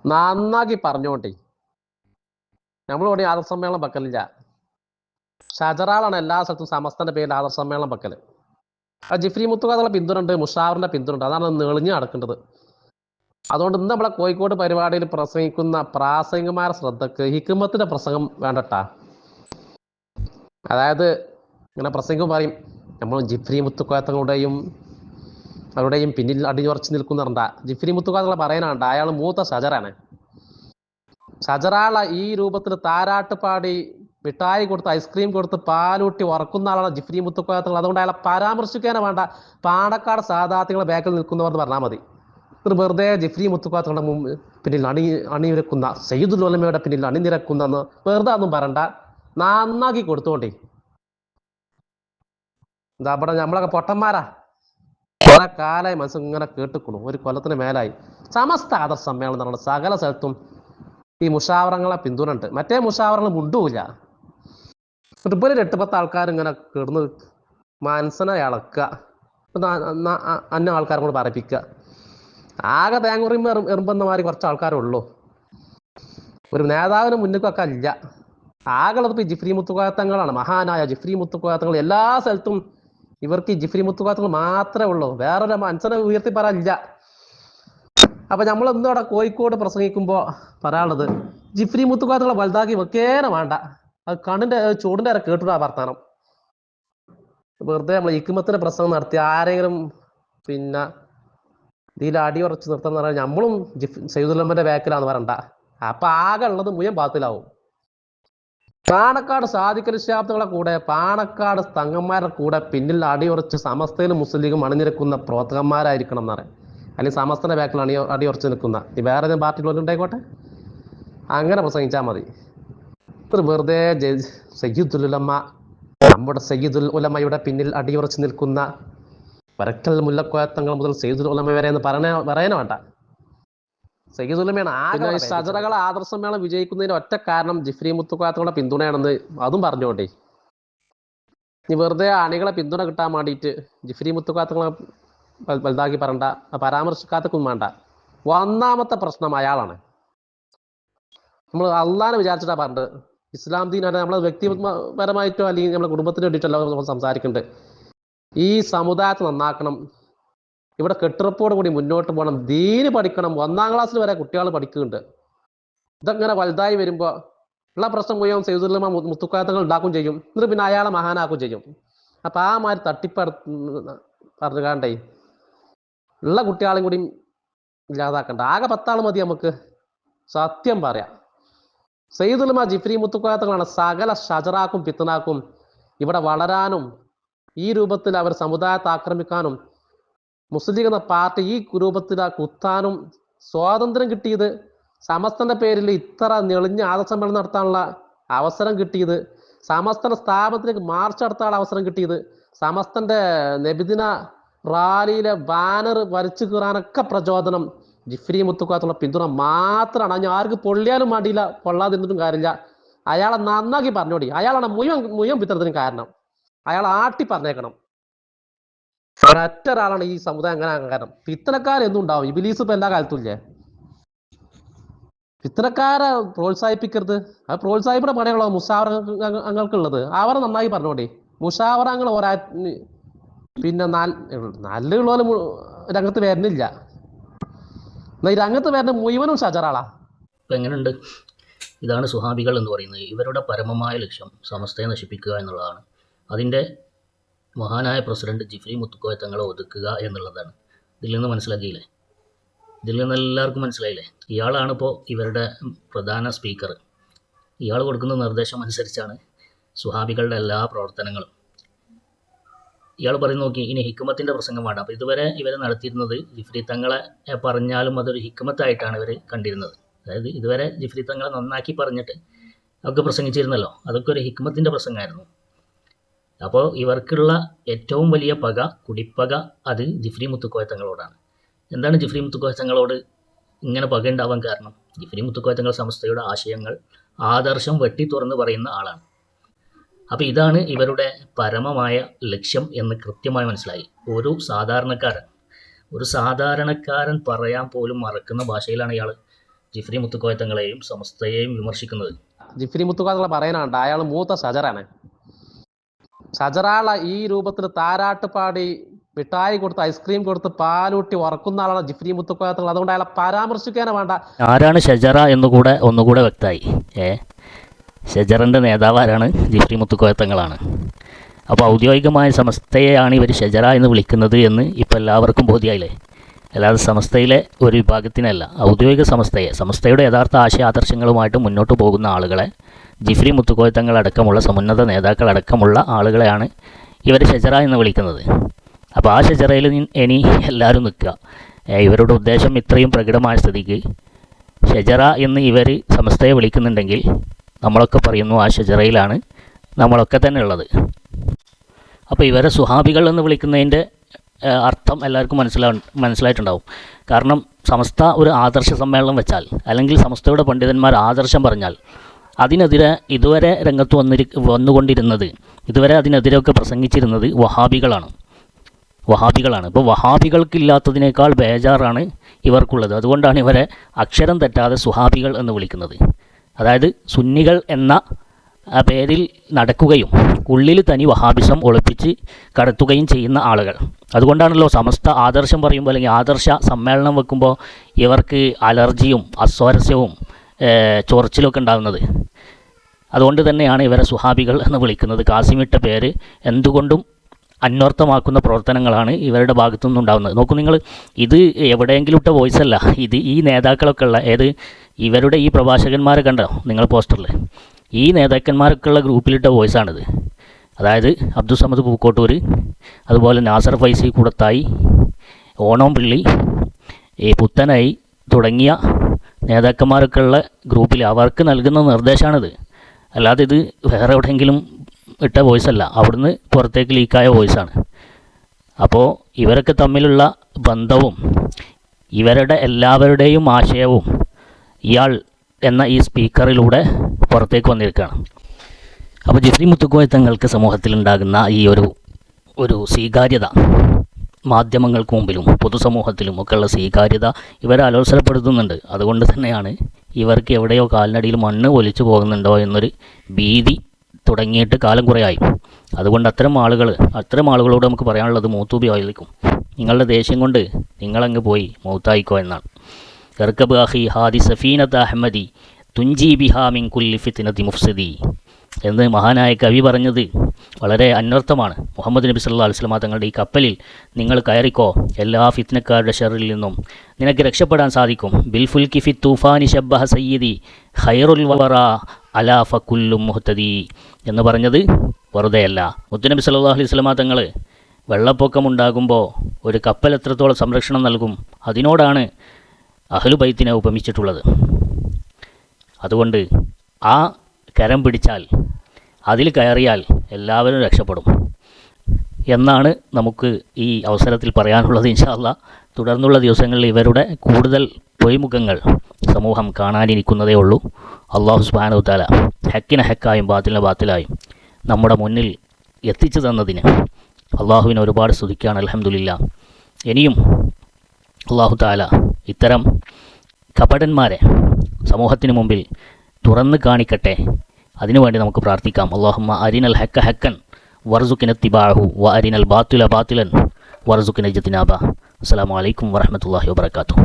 നന്നാക്കി പറഞ്ഞോണ്ടേ. നമ്മളിവിടെ ആദർശമ്മേളനം വെക്കലില്ല. ഷജറാളാണ് എല്ലാ സ്ഥലത്തും സമസ്തന്റെ പേരിൽ ആദർശമ്മേളനം വെക്കല്. ആ ജിഫ്രി മുത്തുകാതുള്ള പിന്തുണയുണ്ട്, മുഷാവറിന്റെ പിന്തുണയുണ്ട്. അതാണ് നെളിഞ്ഞു നടക്കേണ്ടത്. അതുകൊണ്ട് ഇന്ന് നമ്മളെ കോഴിക്കോട് പരിപാടിയിൽ പ്രസംഗിക്കുന്ന പ്രാസംഗികന്മാരുടെ ശ്രദ്ധക്ക് ഹിക്മത്തിന്റെ പ്രസംഗം വേണ്ടട്ടാ. അതായത് ഇങ്ങനെ പ്രസംഗം പറയും, നമ്മൾ ജിഫ്രി മുത്തുക്കോയത്തങ്ങളുടെയും അവരുടെയും പിന്നിൽ അടിയുറച്ച് നിൽക്കുന്നുണ്ട. ജിഫ്രി മുത്തുക്കോയത്തങ്ങൾ പറയാനുണ്ട്, അയാൾ മൂത്ത ഷജറാണ്. ഷജറാള ഈ രൂപത്തിൽ താരാട്ട് പാടി മിഠായി കൊടുത്ത് ഐസ്ക്രീം കൊടുത്ത് പാലൂട്ടി ഉറക്കുന്ന ആളാണ് ജിഫ്രി മുത്തുക്കോയത്തങ്ങൾ. അതുകൊണ്ട് അയാളെ പരാമർശിക്കാനേ വേണ്ട. പാണക്കാട് സാദാത്യങ്ങളെ ബാക്കിൽ നിൽക്കുന്നവർ പറഞ്ഞാൽ മതി. ഒരു വെറുതെ ജിഫ്രി മുത്തുക്കോയത്തങ്ങളുടെ പിന്നിൽ അണിനിരക്കുന്ന സയ്യിദുൽ ഉലമയുടെ പിന്നിൽ അണിനിരക്കുന്നെന്ന് വെറുതെ ഒന്നും പറയണ്ട. നന്നാക്കി കൊടുത്തോണ്ടേ. എന്താ ഇവിടെ നമ്മളൊക്കെ പൊട്ടന്മാരാ. കുറെ കാലമായി മനസ്സിൽ ഇങ്ങനെ കേട്ടിക്കണു, ഒരു കൊല്ലത്തിന് മേലായി. സമസ്ത ആദർശ സമ്മേളനം എന്ന് പറയുന്നത് സകല സ്ഥലത്തും ഈ മുഷാവറങ്ങളെ പിന്തുണയുണ്ട്. മറ്റേ മുഷാവറങ്ങൾ മുണ്ടൂല്ല. ഇതുപോലെ 8-10 ആൾക്കാർ ഇങ്ങനെ കിടന്ന് മനസ്സിനെ ഇളക്കുക, അന്ന ആൾക്കാരെ കൂടെ പറയിപ്പിക്കുക. ആകെ തേങ്ങുറിയുമ്പോ എറുമ്പെന്നമാതിരി കുറച്ച് ആൾക്കാരേ ഉള്ളൂ. ഒരു നേതാവിന് മുന്നിക്കൊക്കെ ഇല്ല. ആകെയുള്ളത് ഇപ്പൊ ജിഫ്രി മുത്തുക്കോയത്തങ്ങളാണ്. മഹാനായ ജിഫ്രി മുത്തുക്കോയത്തങ്ങൾ എല്ലാ സ്ഥലത്തും ഇവർക്ക് ജിഫ്രി മുത്തുക്കോയത്തങ്ങൾ മാത്രമേ ഉള്ളൂ. വേറൊരു മനസ്സിനെ ഉയർത്തി പറയാനില്ല. അപ്പൊ നമ്മൾ ഇന്ന് അവിടെ കോഴിക്കോട് പ്രസംഗിക്കുമ്പോ പറയാനുള്ളത്, ജിഫ്രി മുത്തുക്കോയത്തങ്ങളെ വലുതാക്കി വെക്കേനെ വേണ്ട. അത് കണ്ണിന്റെ ചൂടിന്റെ വരെ കേട്ടിട്ടാ വർത്താനം. വെറുതെ നമ്മൾ ഹിക്മത്തിന്റെ പ്രസംഗം നടത്തി ആരെങ്കിലും പിന്നെ ഇതിൽ അടിയുറച്ച് നിർത്താന്ന് പറഞ്ഞാൽ നമ്മളും സയ്യിദുൽ ബാക്കിലാന്ന് പറയണ്ട. അപ്പൊ ആകെ ഉള്ളത് മുഴുവൻ ബാത്തിലാവും. പാണക്കാട് സാദിഖലി ശിഹാബ് കൂടെ, പാണക്കാട് തങ്ങന്മാരുടെ കൂടെ പിന്നിൽ അടിയുറച്ച് സമസ്തയിലും മുസ്ലിം ലീഗും അണിനിരക്കുന്ന പ്രവർത്തകന്മാരായിരിക്കണം എന്ന് പറയാം. അല്ലെങ്കിൽ സമസ്തന്റെ ബാക്കിൽ അടിയുറച്ച് നിൽക്കുന്ന വേറെ ഏതെങ്കിലും പാർട്ടികളുണ്ടായിക്കോട്ടെ, അങ്ങനെ പ്രസംഗിച്ചാൽ മതി. ഇത്ര വെറുതെ സയ്യിദുൽ ഉലമ, നമ്മുടെ സയ്യിദുൽ ഉലമയുടെ പിന്നിൽ അടിയുറച്ച് നിൽക്കുന്ന വരക്കൽ മുല്ലക്കോയത്തങ്ങൾ മുതൽ സയ്യിദുൽ ഉലമ വരെ എന്ന് പറയാനോ വേണ്ട. സയ്യിദുൽ ഉലമയാണ്. ആകെ ഷജറകളെ ആദർശമേള വിജയിക്കുന്നതിന് ഒറ്റ കാരണം ജിഫ്രി മുത്തുക്കോയത്തങ്ങളുടെ പിന്തുണയാണെന്ന് അതും പറഞ്ഞോണ്ടേ. ഇനി വെറുതെ അണികളെ പിന്തുണ കിട്ടാൻ വേണ്ടിയിട്ട് ജിഫ്രി മുത്തുക്കോയത്തങ്ങളെ വലുതാക്കി പറയണ്ട, പരാമർശിക്കാത്തക്കും വേണ്ട. ഒന്നാമത്തെ പ്രശ്നം അയാളാണ്. നമ്മൾ അള്ളാനെ വിചാരിച്ചിട്ടാ പറഞ്ഞത്. ഇസ്ലാം ദീനാണ് നമ്മളെ വ്യക്തിപരമായിട്ടോ അല്ലെങ്കിൽ നമ്മുടെ കുടുംബത്തിന് വേണ്ടിയിട്ടല്ലോ നമ്മൾ സംസാരിക്കുന്നുണ്ട്. ഈ സമുദായത്തെ നന്നാക്കണം, ഇവിടെ കെട്ടുറപ്പോട് കൂടി മുന്നോട്ട് പോകണം, ദീന് പഠിക്കണം. 1ാം ക്ലാസ്സിൽ വരെ കുട്ടികൾ പഠിക്കുന്നുണ്ട്. ഇതങ്ങനെ വലുതായി വരുമ്പോ ഉള്ള പ്രശ്നം മുഴുവൻ സയ്യിദുൽ ഉലമ മുത്തുക്കോയത്തങ്ങൾ ഉണ്ടാക്കും ചെയ്യും. എന്നിട്ട് പിന്നെ അയാളെ മഹാനാക്കും ചെയ്യും. അപ്പൊ ആ മാതിരി പറഞ്ഞു കാണ്ടേ ഉള്ള കുട്ടികളെയും കൂടി ഇല്ലാതാക്കണ്ട. ആകെ 10 ആൾ മതി നമുക്ക്. സത്യം പറയാം, സയ്യിദുൽ ഉലമ ജിഫ്രി മുത്തുക്കോയത്തങ്ങളാണ് സകല ഷജറാക്കും പിത്തനാക്കും ഇവിടെ വളരാനും ഈ രൂപത്തിൽ അവർ സമുദായത്തെ ആക്രമിക്കാനും മുസ്ലിം ലീഗ് എന്ന പാർട്ടി ഈ രൂപത്തിൽ കുത്താനും സ്വാതന്ത്ര്യം കിട്ടിയത്, സമസ്തന്റെ പേരിൽ ഇത്ര നെളിഞ്ഞ ആദർശസമ്മേളനം നടത്താനുള്ള അവസരം കിട്ടിയത്, സമസ്തന്റെ സ്ഥാപനത്തിലേക്ക് മാർച്ച് നടത്താനുള്ള അവസരം കിട്ടിയത്, സമസ്തന്റെ നബിദിന റാലിയിലെ ബാനർ വരച്ചു കീറാനൊക്കെ പ്രചോദനം ജിഫ്രി മുത്തുക്കോയത്തുള്ള പിന്തുണ മാത്രമാണ്. ഞാൻ ആർക്ക് പൊള്ളിയാലും വേണ്ടിയില്ല, പൊള്ളാതിരുന്നിട്ടും കാര്യമില്ല. അയാളെ നന്നാക്കി പറഞ്ഞോടി. അയാളാണ് മുഴുവൻ പിത്തനത്തിന് കാരണം. അയാൾ ആട്ടി പറഞ്ഞേക്കണം. ഒരൊറ്റ ഒരാളാണ് ഈ സമുദായം അങ്ങനെ കാരണം. പിത്തനക്കാരെന്നും ഉണ്ടാവും. ഇബിലീസ് ഇപ്പൊ എല്ലാ കാലത്തും ഇല്ലേ. പിത്തനക്കാരെ പ്രോത്സാഹിപ്പിക്കരുത്. അത് പ്രോത്സാഹിപ്പിയുടെ പണികളോ മുഷാവറ അങ്ങൾക്കുള്ളത്. അവരെ നന്നായി പറഞ്ഞോടി. മുഷാവറങ്ങൾ പിന്നെ നല്ലുള്ളോലും രംഗത്ത് വരുന്നില്ല. ഈ രംഗത്ത് വരുന്ന മുഴുവനും ഷജറാളാ. ഇപ്പം എങ്ങനെയുണ്ട്? ഇതാണ് സുഹാബികൾ എന്ന് പറയുന്നത്. ഇവരുടെ പരമമായ ലക്ഷ്യം സമസ്തയെ നശിപ്പിക്കുക എന്നുള്ളതാണ്. അതിൻ്റെ മഹാനായ പ്രസിഡന്റ് ജിഫ്രി മുത്തുക്കോയത്തങ്ങളെ ഒതുക്കുക എന്നുള്ളതാണ്. ഇതിൽ നിന്ന് മനസ്സിലാക്കിയില്ലേ? ഇതിൽ നിന്ന് എല്ലാവർക്കും മനസ്സിലായില്ലേ? ഇയാളാണിപ്പോൾ ഇവരുടെ പ്രധാന സ്പീക്കർ. ഇയാൾ കൊടുക്കുന്ന നിർദ്ദേശം അനുസരിച്ചാണ് സുഹാബികളുടെ എല്ലാ പ്രവർത്തനങ്ങളും. ഇയാൾ പറയുന്ന നോക്കി, ഇനി ഹിക്മത്തിൻ്റെ പ്രസംഗം വേണ്ട. അപ്പോൾ ഇതുവരെ ഇവർ നടത്തിയിരുന്നത് ജിഫ്രി തങ്ങളെ പറഞ്ഞാലും അതൊരു ഹിക്മത്തായിട്ടാണ് ഇവർ കണ്ടിരുന്നത്. അതായത് ഇതുവരെ ജിഫ്രി തങ്ങളെ നന്നാക്കി പറഞ്ഞിട്ട് ഒക്കെ പ്രസംഗിച്ചിരുന്നല്ലോ, അതൊക്കെ ഒരു ഹിക്മത്തിൻ്റെ പ്രസംഗമായിരുന്നു. അപ്പോൾ ഇവർക്കുള്ള ഏറ്റവും വലിയ പക, കുടിപ്പക, അത് ജിഫ്രി മുത്തുക്കോയത്തങ്ങളോടാണ്. എന്താണ് ജിഫ്രി മുത്തുക്കോയത്തങ്ങളോട് ഇങ്ങനെ പക ഉണ്ടാവാൻ കാരണം? ജിഫ്രി മുത്തുക്കോയത്തങ്ങൾ സമസ്തയുടെ ആശയങ്ങൾ, ആദർശം വെട്ടി തുറന്ന് പറയുന്ന ആളാണ്. അപ്പോൾ ഇതാണ് ഇവരുടെ പരമമായ ലക്ഷ്യം എന്ന് കൃത്യമായി മനസ്സിലായി. ഒരു സാധാരണക്കാരൻ പറയാൻ പോലും മറക്കുന്ന ഭാഷയിലാണ് ഇയാൾ ജിഫ്രി മുത്തുക്കോയത്തങ്ങളെയും സമസ്തയെയും വിമർശിക്കുന്നത്. ജിഫ്രി മുത്തുക്കോയ പറയാനുണ്ട്, അയാൾ മൂത്ത ഷജറാണ്. ഷജറാള ഈ രൂപത്തിൽ താരാട്ട് പാടി മിഠായി കൊടുത്ത് ഐസ്ക്രീം കൊടുത്ത് പാലൂട്ടി ഉറക്കുന്ന ആളാണ് ജിഫ്രി മുത്തുക്കോയത്തങ്ങൾ. അതുകൊണ്ട് അയാളെ പരാമർശിക്കാനേ വേണ്ട. ആരാണ് ഷജറ എന്നുകൂടെ ഒന്നുകൂടെ വ്യക്തമായി. ഷജറിൻ്റെ നേതാവ് ആരാണ്? ജിഫ്രി മുത്തുക്കോയത്തങ്ങളാണ്. അപ്പോൾ ഔദ്യോഗികമായ സമസ്തയെയാണ് ഇവർ ഷജറ എന്ന് വിളിക്കുന്നത് എന്ന് ഇപ്പോൾ എല്ലാവർക്കും ബോധ്യമായില്ലേ? അല്ലാതെ സമസ്തയിലെ ഒരു വിഭാഗത്തിനല്ല, ഔദ്യോഗിക സമസ്തയുടെ യഥാർത്ഥ ആശയാദർശങ്ങളുമായിട്ട് മുന്നോട്ട് പോകുന്ന ആളുകളെ, ജിഫ്രി മുത്തുക്കോയത്തങ്ങളടക്കമുള്ള സമുന്നത നേതാക്കളടക്കമുള്ള ആളുകളെയാണ് ഇവർ ഷജറ എന്ന് വിളിക്കുന്നത്. അപ്പോൾ ആ ഷജറയിൽ ഇനി എല്ലാവരും നിൽക്കുക. ഇവരുടെ ഉദ്ദേശം ഇത്രയും പ്രകടമായ സ്ഥിതിക്ക് ഷജറ എന്ന് ഇവർ സമസ്തയെ വിളിക്കുന്നുണ്ടെങ്കിൽ നമ്മളൊക്കെ പറയുന്നു ആ ഷജറയിലാണ് നമ്മളൊക്കെ തന്നെ ഉള്ളത്. അപ്പോൾ ഇവരെ സുഹാബികൾ എന്ന് വിളിക്കുന്നതിൻ്റെ അർത്ഥം എല്ലാവർക്കും മനസ്സിലായിട്ടുണ്ടാവും. കാരണം സമസ്ത ഒരു ആദർശ സമ്മേളനം വെച്ചാൽ, അല്ലെങ്കിൽ സമസ്തയുടെ പണ്ഡിതന്മാർ ആദർശം പറഞ്ഞാൽ അതിനെതിരെ ഇതുവരെ രംഗത്ത് വന്നുകൊണ്ടിരുന്നത്, ഇതുവരെ അതിനെതിരെയൊക്കെ പ്രസംഗിച്ചിരുന്നത് വഹാബികളാണ്. ഇപ്പോൾ വഹാബികൾക്കില്ലാത്തതിനേക്കാൾ ബേജാറാണ് ഇവർക്കുള്ളത്. അതുകൊണ്ടാണ് ഇവരെ അക്ഷരം തെറ്റാതെ സുഹാബികൾ എന്ന് വിളിക്കുന്നത്. അതായത് സുന്നികൾ എന്ന പേരിൽ നടക്കുകയും ഉള്ളിൽ തനി വഹാബിസം ഒളിപ്പിച്ച് കടത്തുകയും ചെയ്യുന്ന ആളുകൾ. അതുകൊണ്ടാണല്ലോ സമസ്ത ആദർശം പറയുമ്പോൾ, അല്ലെങ്കിൽ ആദർശ സമ്മേളനം വെക്കുമ്പോൾ ഇവർക്ക് അലർജിയും അസ്വാരസ്യവും ചൊറിച്ചിലൊക്കെ ഉണ്ടാകുന്നത്. അതുകൊണ്ട് തന്നെയാണ് ഇവരെ സുഹാബികൾ എന്ന് വിളിക്കുന്നത്. കാസിമിട്ട പേര് എന്തുകൊണ്ടും അന്വർത്ഥമാക്കുന്ന പ്രവർത്തനങ്ങളാണ് ഇവരുടെ ഭാഗത്തു നിന്നുണ്ടാകുന്നത്. നോക്കൂ നിങ്ങൾ, ഇത് എവിടെയെങ്കിലും ഇട്ട വോയിസ് അല്ല. ഇത് ഈ നേതാക്കളൊക്കെ ഉള്ള ഇവരുടെ ഈ പ്രഭാഷകന്മാരെ കണ്ടോ നിങ്ങൾ പോസ്റ്ററിൽ? ഈ നേതാക്കന്മാരൊക്കെയുള്ള ഗ്രൂപ്പിലിട്ട വോയിസാണിത്. അതായത് അബ്ദുസമദ് പൂക്കോട്ടൂർ, അതുപോലെ നാസർ ഫൈസി കൂടത്തായി, ഓണം പിള്ളി, പുത്തനായി തുടങ്ങിയ നേതാക്കന്മാരൊക്കെ ഉള്ള ഗ്രൂപ്പിൽ അവർക്ക് നൽകുന്ന നിർദ്ദേശമാണിത്. അല്ലാതെ ഇത് വേറെ എവിടെയെങ്കിലും ഇട്ട വോയിസല്ല, അവിടുന്ന് പുറത്തേക്ക് ലീക്കായ വോയിസാണ്. അപ്പോൾ ഇവരൊക്കെ തമ്മിലുള്ള ബന്ധവും ഇവരുടെ എല്ലാവരുടെയും ആശയവും ഇയാൾ എന്ന ഈ സ്പീക്കറിലൂടെ പുറത്തേക്ക് വന്നിരിക്കുകയാണ്. അപ്പോൾ ജിഫ്രി മുത്തുക്കോയത്തങ്ങൾക്ക് സമൂഹത്തിലുണ്ടാകുന്ന ഈ ഒരു സ്വീകാര്യത, മാധ്യമങ്ങൾക്ക് മുമ്പിലും പൊതുസമൂഹത്തിലും ഒക്കെയുള്ള സ്വീകാര്യത ഇവരെ അലോസരപ്പെടുത്തുന്നുണ്ട്. അതുകൊണ്ട് തന്നെയാണ് ഇവർക്ക് എവിടെയോ കാലിനടിയിൽ മണ്ണ് ഒലിച്ചു പോകുന്നുണ്ടോ എന്നൊരു ഭീതി തുടങ്ങിയിട്ട് കാലം കുറേയായി. അതുകൊണ്ട് അത്തരം ആളുകളോട് നമുക്ക് പറയാനുള്ളത് മൂത്തൂബി ആയിരിക്കും, നിങ്ങളുടെ ദേഷ്യം കൊണ്ട് നിങ്ങളങ്ങ് പോയി മൗത്തായിക്കോ എന്നാണ്. ഇർകബ് അഖി ഹാദി സഫീനത്ത് അഹമ്മദി തുഞ്ചി ബിഹാ മിൻ കുല്ലി ഫിത്നതി മുഫ്സിദി എന്ന് മഹാനായ കവി പറഞ്ഞത് വളരെ അന്വർത്ഥമാണ്. മുഹമ്മദ് നബി സല്ലല്ലാഹു അലൈഹി വസല്ലം തങ്ങളുടെ ഈ കപ്പലിൽ നിങ്ങൾ കയറിക്കോ, എല്ലാ ഫിത്നക്കാരുടെ ഷറിൽ നിന്നും നിനക്ക് രക്ഷപ്പെടാൻ സാധിക്കും. ബിൽ ഫുൽക്കി ഫി തൂഫാനി ശബ്ബഹ സയ്യിദി ഖൈറുൽ വറ അലാ ഫകുല്ലു മുഹ്തദി എന്ന് പറഞ്ഞത് വെറുതെയല്ല. മുത്തുനബി സല്ലല്ലാഹു അലൈഹി വസല്ലം തങ്ങൾ വെള്ളപ്പൊക്കമുണ്ടാകുമ്പോൾ ഒരു കപ്പൽ എത്രത്തോളം സംരക്ഷണം നൽകും, അതിനോടാണ് അഹ്ലു ബൈത്തിനെ ഉപമിച്ചിട്ടുള്ളത്. അതുകൊണ്ട് ആ കരം പിടിച്ചാൽ, അതിൽ കയറിയാൽ എല്ലാവരും രക്ഷപ്പെടും എന്നാണ് നമുക്ക് ഈ അവസരത്തിൽ പറയാനുള്ളത്. ഇൻഷാ അല്ലാഹ് തുടർന്നുള്ള ദിവസങ്ങളിൽ ഇവരുടെ കൂടുതൽ പൊയ്മുഖങ്ങൾ സമൂഹം കാണാനിരിക്കുന്നതേ ഉള്ളൂ. അല്ലാഹു സുബ്ഹാനഹു തആല ഹക്കിനെ ഹക്കായും ബാത്തിലിനെ ബാത്തിലായും നമ്മുടെ മുന്നിൽ എത്തിച്ചു തന്നതിന് അള്ളാഹുവിനെ ഒരുപാട് സ്തുതിക്കുകയാണ്. അൽഹംദുലില്ലാഹ്. ഇനിയും അല്ലാഹു തആല ഇത്തരം കപടന്മാരെ സമൂഹത്തിന് മുമ്പിൽ തുറന്ന് കാണിക്കട്ടെ. അതിനുവേണ്ടി നമുക്ക് പ്രാർത്ഥിക്കാം. അല്ലാഹുമ്മ അരിനൽ ഹക്ക ഹക്കൻ വർസുഖിന തിബാഹു വ അരിനൽ ബാത്തില ബാത്തിലൻ വർസുഖിന ഇജ്തിനാബ. അസ്സലാമു അലൈക്കും വറഹ്മത്തുള്ളാഹി വബറകാതുഹു.